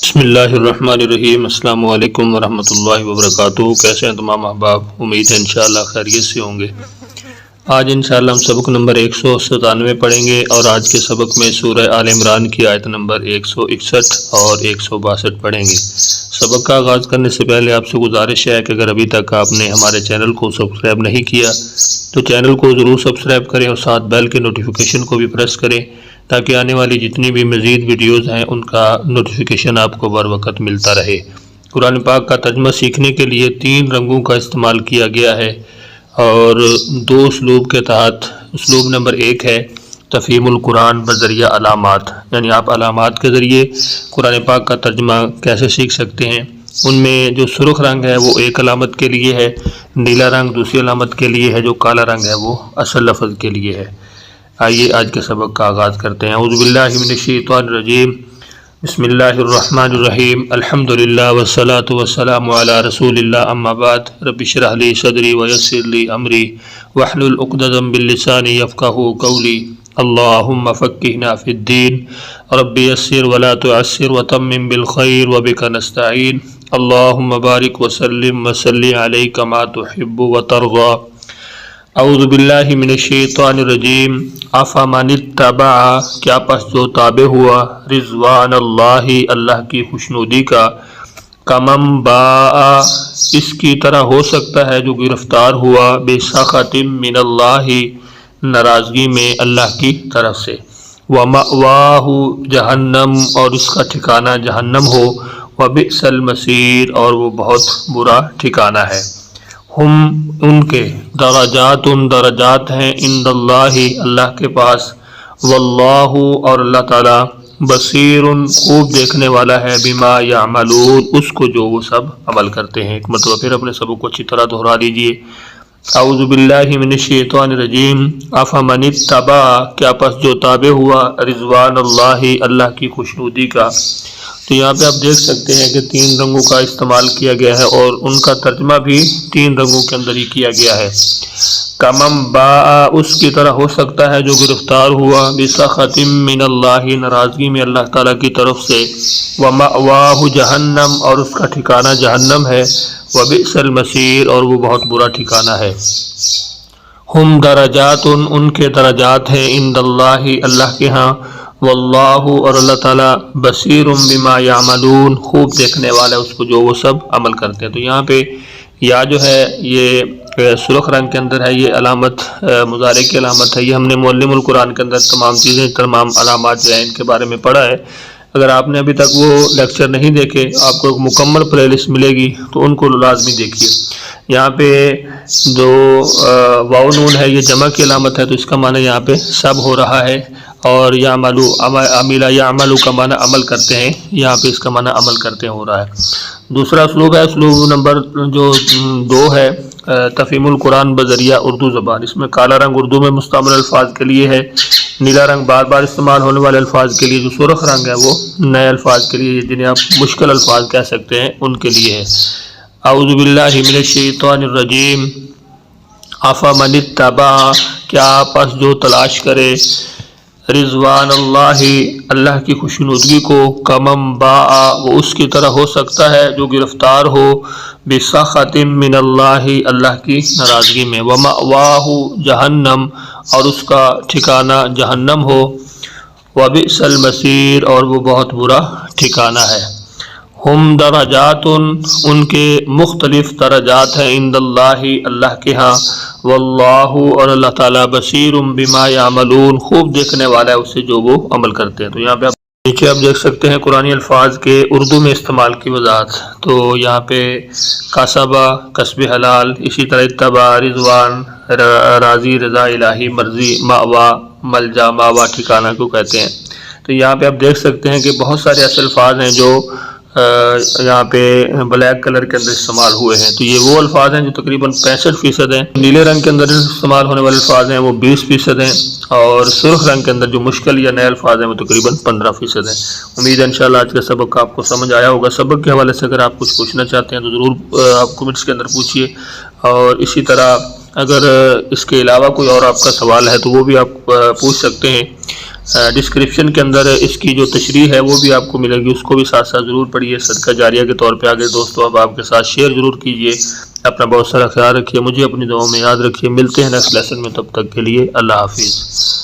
بسم اللہ الرحمن الرحیم۔ السلام علیکم ورحمۃ اللہ وبرکاتہ۔ کیسے ہیں تمام احباب؟ امید ہے انشاءاللہ خیریت سے ہوں گے۔ آج انشاءاللہ ہم سبق نمبر 197 پڑھیں گے اور آج کے سبق میں سورہ آل عمران کی آیت نمبر 161 اور 162 پڑھیں گے۔ سبق کا آغاز کرنے سے پہلے آپ سے گزارش ہے کہ اگر ابھی تک آپ نے ہمارے چینل کو سبسکرائب نہیں کیا تو چینل کو ضرور سبسکرائب کریں اور ساتھ بیل کے نوٹیفیکیشن کو بھی پریس کریں تاکہ آنے والی جتنی بھی مزید ویڈیوز ہیں ان کا نوٹیفیکیشن آپ کو بر وقت ملتا رہے۔ قرآن پاک کا ترجمہ سیکھنے کے لیے 3 رنگوں کا استعمال کیا گیا ہے اور 2 اسلوب کے تحت۔ اسلوب نمبر 1 ہے تفہیم القرآن بذریعہ علامات، یعنی آپ علامات کے ذریعے قرآن پاک کا ترجمہ کیسے سیکھ سکتے ہیں۔ ان میں جو سرخ رنگ ہے وہ ایک علامت کے لیے ہے، نیلا رنگ دوسری علامت کے لیے ہے، جو کالا رنگ ہے وہ اصل لفظ کے لیے ہے۔ آئیے آج کے سبق کا آغاز کرتے ہیں۔ اعوذ باللہ من الشیطان الرجیم، بسم اللہ الرحمن الرحیم، الحمدللہ والصلاة والسلام علی رسول اللہ، اما بعد، رب اشرح لی صدری ویسر لی امری واحلل عقدۃ من لسانی یفقہوا قولی، اللہم فقہنا فی الدین، رب یسر ولا تعسر وتمم بالخیر وبک نستعین، اللہم بارک وسلم وصلی علیک ما تحب وترضی۔ اعوذ باللہ من الشیطان الرجیم، افمن اتبع، کیا پس جو تابع ہوا، رضوان اللہ، اللہ کی خوشنودی کا، کمن باء، اس کی طرح ہو سکتا ہے جو گرفتار ہوا، بسخط من اللہ، ناراضگی میں اللہ کی طرف سے، ومأواہ جہنم، اور اس کا ٹھکانہ جہنم ہو، وبئس المصیر، اور وہ بہت برا ٹھکانہ ہے۔ ہم، ان کے، درجات ہیں، عند اللہ، اللہ کے پاس، واللہ، اور اللہ تعالی، بصیر، خوب دیکھنے والا ہے، بما یعملون، اس کو جو وہ سب عمل کرتے ہیں۔ ایک مرتبہ پھر اپنے سبق کو اچھی طرح دہرا لیجئے۔ اعوذ باللہ من الشیطان الرجیم، افمن اتبع، کیا پس جو تابع ہوا، رضوان اللہ، اللہ کی خوشنودی کا۔ تو یہاں پہ آپ دیکھ سکتے ہیں کہ 3 رنگوں کا استعمال کیا گیا ہے اور ان کا ترجمہ بھی 3 رنگوں کے اندر ہی کیا گیا ہے۔ کمن باء، اس کی طرح ہو سکتا ہے جو گرفتار ہوا، بسخط من اللہ، ناراضگی میں اللہ تعالیٰ کی طرف سے، ومأواہ جہنم، اور اس کا ٹھکانہ جہنم ہے، وبئس المصیر، اور وہ بہت برا ٹھکانہ ہے۔ ہم درجات، ان کے درجات ہیں، عند اللہ، اللہ کے ہاں، واللہ، اور اللہ تعالیٰ، بصیر بما یعملون، خوب دیکھنے والا ہے اس کو جو وہ سب عمل کرتے ہیں۔ تو یہاں پہ یا جو ہے یہ سرخ رنگ کے اندر ہے، یہ علامت مضارع کی علامت ہے۔ یہ ہم نے معلم القرآن کے اندر تمام علامات جو ہیں ان کے بارے میں پڑھا ہے۔ اگر آپ نے ابھی تک وہ لیکچر نہیں دیکھے، آپ کو ایک مکمل پلے لسٹ ملے گی تو ان کو لازمی دیکھیے۔ یہاں پہ جو واو نون ہے یہ جمع کی علامت ہے، تو اس کا معنی یہاں پہ سب ہو رہا ہے، اور یعملو، عمل یعملو کا معنی عمل کرتے ہیں، یہاں پہ اس کا معنی عمل کرتے ہیں ہو رہا ہے۔ دوسرا اسلوب ہے، اسلوب نمبر جو 2 ہے، تفہیم القرآن بذریعہ اردو زبان۔ اس میں کالا رنگ اردو میں مستعمل الفاظ کے لیے ہے، نیلا رنگ بار بار استعمال ہونے والے الفاظ کے لیے، جو سرخ رنگ ہے وہ نئے الفاظ کے لیے، جنہیں آپ مشکل الفاظ کہہ سکتے ہیں، ان کے لیے ہے۔ اعوذ باللہ من الشیطان الرجیم، افمن اتبع، کیا پس جو تلاش کرے، رضوان اللہ، اللہ کی خوشنودگی کو، کمن باء، وہ اس کی طرح ہو سکتا ہے جو گرفتار ہو، بسخط من اللہ، اللہ کی ناراضگی میں، ومأواہ جہنم، اور اس کا ٹھکانہ جہنم ہو، وبئس المصیر، اور وہ بہت برا ٹھکانہ ہے۔ ہم درجات، ان کے مختلف درجات ہیں، عند اللہ، اللہ کے ہاں، واللہ، اور اللہ تعالیٰ، بصیر بما یعملون، خوب دیکھنے والا ہے اسے جو وہ عمل کرتے ہیں۔ تو یہاں پہ نیچے آپ دیکھ سکتے ہیں قرآنی الفاظ کے اردو میں استعمال کی وضاحت۔ تو یہاں پہ کسبہ، کسب حلال، اسی طرح اتبع، رضوان، راضی، رضا الہی، مرضی، مأوا، ملجا، ماوا، ٹھکانہ کو کہتے ہیں۔ تو یہاں پہ آپ دیکھ سکتے ہیں کہ بہت سارے ایسے الفاظ ہیں جو یہاں پہ بلیک کلر کے اندر استعمال ہوئے ہیں۔ تو یہ وہ الفاظ ہیں جو تقریباً 65% ہیں۔ نیلے رنگ کے اندر استعمال ہونے والے الفاظ ہیں وہ 20% ہیں، اور سرخ رنگ کے اندر جو مشکل یا نئے الفاظ ہیں وہ تقریباً 15% ہیں۔ امید ہے انشاءاللہ آج کا سبق آپ کو سمجھ آیا ہوگا۔ سبق کے حوالے سے اگر آپ کچھ پوچھنا چاہتے ہیں تو ضرور آپ کمنٹس کے اندر پوچھیے، اور اسی طرح اگر اس کے علاوہ کوئی اور آپ کا سوال ہے تو وہ بھی آپ پوچھ سکتے ہیں۔ ڈسکرپشن کے اندر اس کی جو تشریح ہے وہ بھی آپ کو ملے گی، اس کو بھی ساتھ ساتھ ضرور پڑھیے، صدقہ جاریہ کے طور پہ آگے دوستوں اب آپ کے ساتھ شیئر ضرور کیجیے۔ اپنا بہت سارا خیال رکھیے، مجھے اپنی دعاؤں میں یاد رکھیے۔ ملتے ہیں نیکسٹ لیسن میں، تب تک کے لیے اللہ حافظ۔